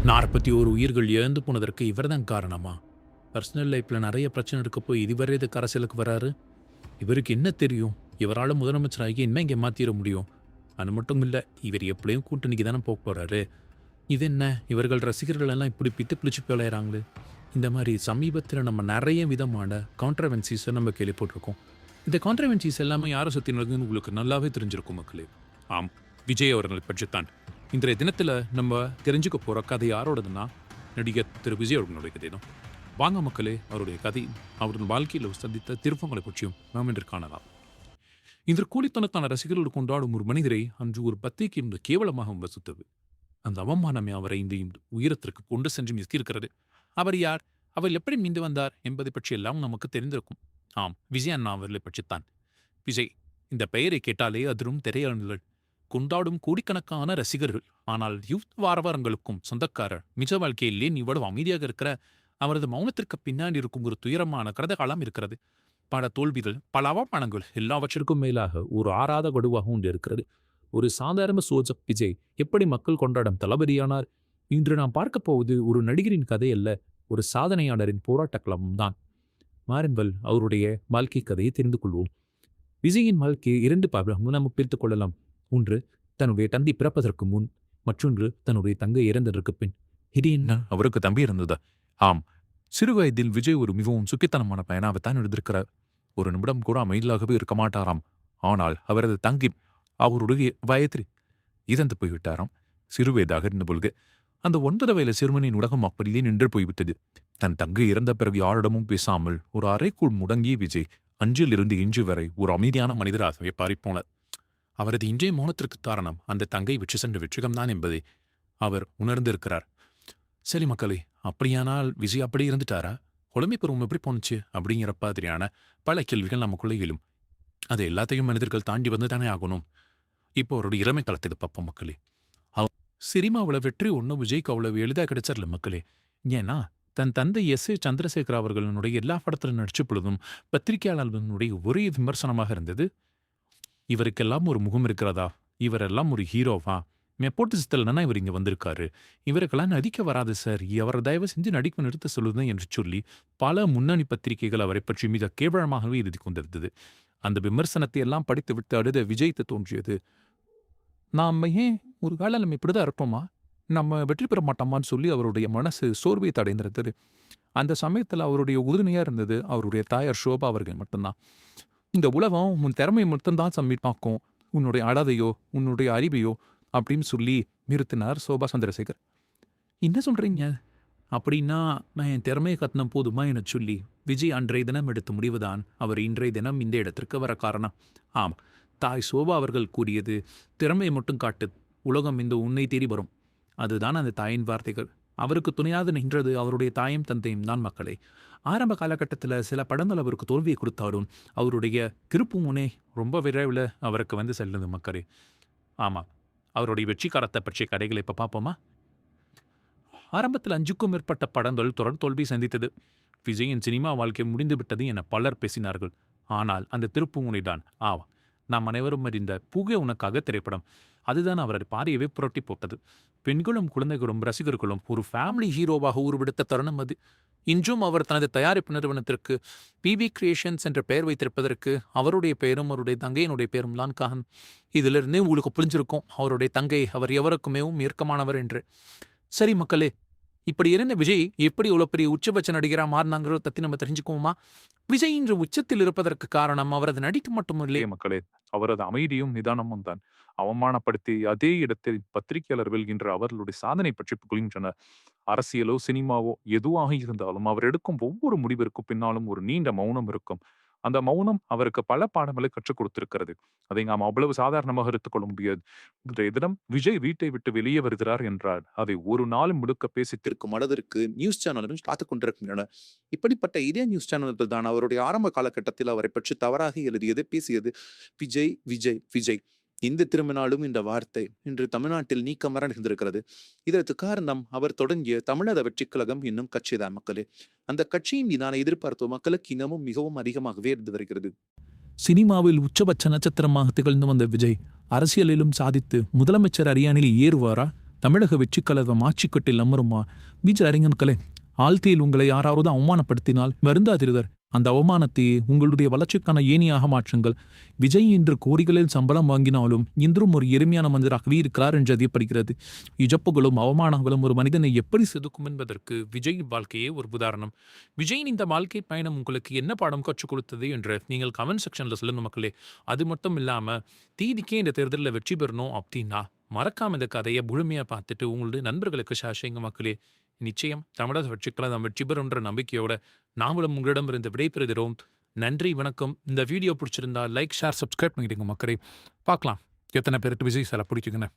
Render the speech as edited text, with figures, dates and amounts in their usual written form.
41 உயிர்கள் இழந்து போனதற்கு இவர்தான் காரணமா? பர்சனல் லைஃப்ல நெறைய பிரச்சனை இருக்க போய் இதுவரை எதுக்கு அரசியலுக்கு வராரு? இவருக்கு என்ன தெரியும்? இவரால முதலமைச்சராகி என்ன இங்க மாத்திற முடியும்? அது மட்டும் இல்ல, இவர் எப்படியும் கூட்டணிக்கு தானே போறாரு. இது என்ன? இவர்கள் ரசிகர்கள் எல்லாம் இப்படி பித்து பிடிச்சு பிழையறாங்களே! இந்த மாரி சமீபத்தில நம்ம நெறைய விதமான கான்ட்ரோவர்சிஸ நம்ம கேள்விப்பட்டிருக்கோம். இந்த கான்ட்ரோவர்சிஸ் எல்லாமே யார சுத்தி நடக்குதுன்னு உங்களுக்கு நல்லாவே தெரிஞ்சிருக்கும் மக்களே. ஆம், விஜய் அவர்களை பற்றித்தான். இன்றைய தினத்தில நம்ம தெரிஞ்சுக்க போற கதை யாரோடதுன்னா, நடிகர் திரு விஜய் அவர்களுடைய கதை தான். வாங்க மக்களே, அவருடைய கதை, அவருடைய வாழ்க்கையில் சந்தித்த திருப்பங்களை பற்றியும் நாம் இன்று காணலாம். இன்று கோடிக்கணக்கான ரசிகர்கள் கொண்டாடும் ஒரு மனிதரை அன்று ஒரு பத்திரிகை இன்று கேவலமாக விமர்சித்தது. அந்த அவமானமே அவரை இந்த உயரத்திற்கு கொண்டு சென்று நிற்கிறது. அவர் யார்? அவர் எப்படி மீண்டு வந்தார் என்பதை பற்றியெல்லாம் நமக்கு தெரிந்திருக்கும். ஆம், விஜய் அண்ணா அவர்களை பற்றித்தான். விஜய், இந்த பெயரை கேட்டாலே அதிரும் திரையரங்குகள் கொண்டாடும் கோடிக்கணக்கான ரசிகர்கள். ஆனால் யூத் வாரவாரங்களுக்கும் சொந்தக்காரர் நிஜ வாழ்க்கையிலே இவ்வளவு அமைதியாக இருக்கிற அவரது மௌனத்திற்கு பின்னாடி இருக்கும் ஒரு துயரமான கடந்த இருக்கிறது. பல தோல்விகள், பல அவமானங்கள், எல்லாவற்றிற்கும் மேலாக ஒரு ஆறாத வடுவாக ஒன்று இருக்கிறது. ஒரு சாதாரண சோஜப் விஜய் எப்படி மக்கள் கொண்டாடும் தளபதியானார்? இன்று நாம் பார்க்க போவது ஒரு நடிகரின் கதை அல்ல, ஒரு சாதனையாளரின் போராட்ட களமும் தான். மாறுங்கள், அவருடைய வாழ்க்கை கதையை தெரிந்து கொள்வோம். விஜயின் வாழ்க்கையை இரண்டு பாகமாக நாம் பிரித்துக் கொள்ளலாம். ஒன்று, தன்னுடைய தந்தை பிறப்பதற்கு முன், மற்றொன்று தன்னுடைய தங்கை இறந்ததற்கு பின். இது என்ன, அவருக்கு தம்பி இருந்ததா? ஆம், சிறு வயதில் விஜய் ஒரு மிகவும் சுக்கித்தனமான பயனாகத்தான் இருந்திருக்கிறார். ஒரு நிமிடம் கூட அமைதியாகவே இருக்க மாட்டாராம். ஆனால் அவரது தங்கி அவருடைய வயதில் இறந்து போய்விட்டாராம். சிறுவயதாக இருந்தபொழுது அந்த 9 வயது சிறுவனின் உலகம் அப்படியே நின்று போய்விட்டது. தன் தங்கை இறந்த பிறகு யாரிடமும் பேசாமல் ஒரு அறைக்குள் முடங்கிய விஜய் அன்றிலிருந்து இன்று வரை ஒரு அமைதியான மனிதராகவே பாரிப்போனார். அவரது இன்றைய மௌனத்திற்கு காரணம் அந்த தங்கை விற்று சென்ற வெற்றிகம்தான் என்பதை அவர் உணர்ந்திருக்கிறார். சரி மக்களே, அப்படியானால் விஜய் அப்படி இருந்துட்டாரா? குழந்தை பருவம் எப்படி போனுச்சு அப்படிங்கிற மாதிரியான பல கேள்விகள் நமக்குள்ளே எழும். அது எல்லாத்தையும் மனிதர்கள் தாண்டி வந்து தானே ஆகணும். இப்போ அவருடைய இளமை காலத்துக்கு பார்ப்போம் மக்களே. சினிமாவில் வெற்றி ஒன்றும் விஜய்க்கு அவ்வளவு எளிதாக கிடைச்சிடல மக்களே. ஏன்னா தன் தந்தை எஸ். ஏ. சந்திரசேகர் அவர்களுடைய எல்லா படத்திலும் நடிச்ச பொழுதும் பத்திரிகையாளர்களுடைய ஒரே விமர்சனமாக இருந்தது, இவருக்கெல்லாம் ஒரு முகம் இருக்கிறதா? இவரெல்லாம் ஒரு ஹீரோவா? நெப்போட்டிசத்தில் இவர் இங்கே வந்திருக்காரு. இவருக்கெல்லாம் நடிக்க வராது சார், அவரை தயவு செஞ்சு நடிக்க நிறுத்த சொல்லுது என்று சொல்லி பல முன்னணி பத்திரிகைகள் அவரை பற்றி மிக கேவலமாகவே எழுதி கொண்டிருந்தது. அந்த விமர்சனத்தை எல்லாம் படித்து விட்டு அழுத விஜய்க்கு தோன்றியது, நாம ஏன் ஒரு காலம் நம்ம இப்படிதான் இருப்போமா? நம்ம வெற்றி பெற மாட்டோமான்னு சொல்லி அவருடைய மனசு சோர்வை அடைந்திருந்தது. அந்த சமயத்தில் அவருடைய உறுதுணையா இருந்தது அவருடைய தாயார் ஷோபா அவர்கள் மட்டும்தான். இந்த உலகம் உன் திறமையை மட்டும்தான் சம்மிப்பாக்கும், உன்னுடைய அழகையோ உன்னுடைய அறிவையோ அப்படின்னு சொல்லி நிறுத்தினார் சோபா சந்திரசேகர். என்ன சொல்றீங்க? அப்படின்னா நான் என் திறமையை கத்தின போதுமா என சொல்லி விஜய் அன்றைய தினம் எடுத்த முடிவுதான் அவர் இன்றைய தினம் இந்த இடத்திற்கு வர காரணம். ஆம், தாய் சோபா அவர்கள் கூறியது, திறமையை மட்டும் காட்டு, உலகம் இந்த உன்னை தேடி வரும். அதுதான் அந்த தாயின் வார்த்தைகள். அவருக்கு துணையாக நின்றது அவருடைய தாயும் தந்தையும் தான் மக்களே. ஆரம்ப காலகட்டத்தில் சில படங்கள் அவருக்கு தோல்வியை கொடுத்தாலும் அவருடைய திருப்பு முனை ரொம்ப விரைவில் அவருக்கு வந்து செல்லுது மக்களே. ஆமாம், அவருடைய வெற்றிக்காரத்தை பற்றிய கதைகளை இப்போ பார்ப்போமா? ஆரம்பத்தில் 5க்கும் மேற்பட்ட படங்கள் தொடர் தோல்வி சந்தித்தது. விஜயின் சினிமா வாழ்க்கை முடிந்து விட்டது என பலர் பேசினார்கள். ஆனால் அந்த திருப்பு முனைதான் நாம் அனைவரும் அறிந்த பூகே உனக்காக திரைப்படம். அதுதான் அவரது பாதையவே புரட்டி போட்டது. பெண்களும் குழந்தைகளும் ரசிகர்களும் ஒரு ஃபேமிலி ஹீரோவாக உருவெடுத்த தருணம் அது. இன்றும் அவர் தனது தயாரிப்பு நிறுவனத்திற்கு பிபி கிரியேஷன்ஸ் என்ற பெயர் வைத்திருப்பதற்கு அவருடைய பெயரும் அவருடைய தங்கையினுடைய பெயரும் தான் காரணம். இதிலிருந்தே உங்களுக்கு புரிஞ்சிருக்கும் அவருடைய தங்கை அவர் எவருக்குமேவும் ஏற்கமானவர் என்று. சரி மக்களே, இப்படி இருந்த விஜய் எப்படி இவ்வளோ பெரிய உச்சபட்ச நடிகராக மாறினாங்கிறத பற்றி நம்ம தெரிஞ்சுக்குவோமா? விஜய் இன்று உச்சத்தில் இருப்பதற்கு காரணம் அவரது நடிப்பு மட்டும் இல்லையே மக்களே, அவரது அமைதியும் நிதானமும் தான். அவமானப்படுத்தி அதே இடத்தில் பத்திரிகையாளர் வெல்கின்ற அவர்களுடைய சாதனை பற்றி புகழ்கின்றனர். அரசியலோ சினிமாவோ எதுவாக இருந்தாலும் அவர் எடுக்கும் ஒவ்வொரு முடிவிற்கும் பின்னாலும் ஒரு நீண்ட மௌனம் இருக்கும். அந்த மௌனம் அவருக்கு பல பாடங்களை கற்றுக் கொடுத்திருக்கிறது. அதை நாம் அவ்வளவு சாதாரணமாக எடுத்துக்கொள்ள முடியாது. இன்றைய தினம் விஜய் வீட்டை விட்டு வெளியே வருகிறார் என்றால் அதை ஒரு நாள் முழுக்க பேசித்திருக்கும் அளவிற்கு நியூஸ் சேனல்கள் காத்துக் கொண்டிருக்கின்றன. இப்படிப்பட்ட இதே நியூஸ் சேனல்கள் தான் அவருடைய ஆரம்ப காலகட்டத்தில் அவரை பற்றி தவறாக எழுதியது, பேசியது. விஜய் விஜய் விஜய் இந்த திரும்பினாலும் இந்த வார்த்தை இன்று தமிழ்நாட்டில் நீக்கமர நிகழ்ந்திருக்கிறது. இதற்கு காரணம் அவர் தொடங்கிய தமிழக வெற்றி கழகம் என்னும் கட்சிதான் மக்களே. அந்த கட்சியின் மீதான எதிர்பார்ப்பு மக்களுக்கு இன்னமும் மிகவும் அதிகமாகவே இருந்து வருகிறது. சினிமாவில் உச்சபட்ச நட்சத்திரமாக திகழ்ந்து வந்த விஜய் அரசியலிலும் சாதித்து முதலமைச்சர் அரியணையில் ஏறுவாரா? தமிழக வெற்றிக் கழகம் ஆட்சிக்கட்டில் அமருமா? விஜய் அறிஞர்களே, ஆழ்த்தியில் உங்களை யாராவது அவமானப்படுத்தினால் வருந்தாதிருவர். அந்த அவமானத்தை உங்களுடைய வளர்ச்சிக்கான ஏணியாக மாற்றுங்கள். விஜய் இன்று கோடிகளில் சம்பளம் வாங்கினாலும் இன்றும் ஒரு எளிமையான மனிதராகவே இருக்கிறார் என்று அறியப்படுகிறது. இழப்புகளும் அவமானங்களும் ஒரு மனிதனை எப்படி செதுக்கும் என்பதற்கு விஜயின் வாழ்க்கையே ஒரு உதாரணம். விஜயின் இந்த வாழ்க்கை பயணம் உங்களுக்கு என்ன பாடம் கற்றுக் கொடுத்தது என்று நீங்கள் கமெண்ட் செக்ஷன்ல சொல்லுங்க மக்களே. அது மட்டும் இல்லாம டிவிக்கே இந்த தேர்தலில் வெற்றி பெறணும் அப்படின்னா மறக்காம இந்த கதையை முழுமையாக பார்த்துட்டு உங்களுடைய நண்பர்களுக்கு ஷேர் செய்யுங்க மக்களே. நிச்சயம் தமிழக வெற்றிக்கழகம் வெற்றி பெறும்ன்ற நம்பிக்கையோட நாமளும் உங்களிடமிருந்து விடைபெறுகிறோம். நன்றி, வணக்கம். இந்த வீடியோ பிடிச்சிருந்தா லைக், ஷேர், சப்ஸ்கிரைப் பண்ணிடுங்க மக்களே. பார்க்கலாம் எத்தனை பேருக்கு விஜய் சாரை பிடிக்குங்கன்னு.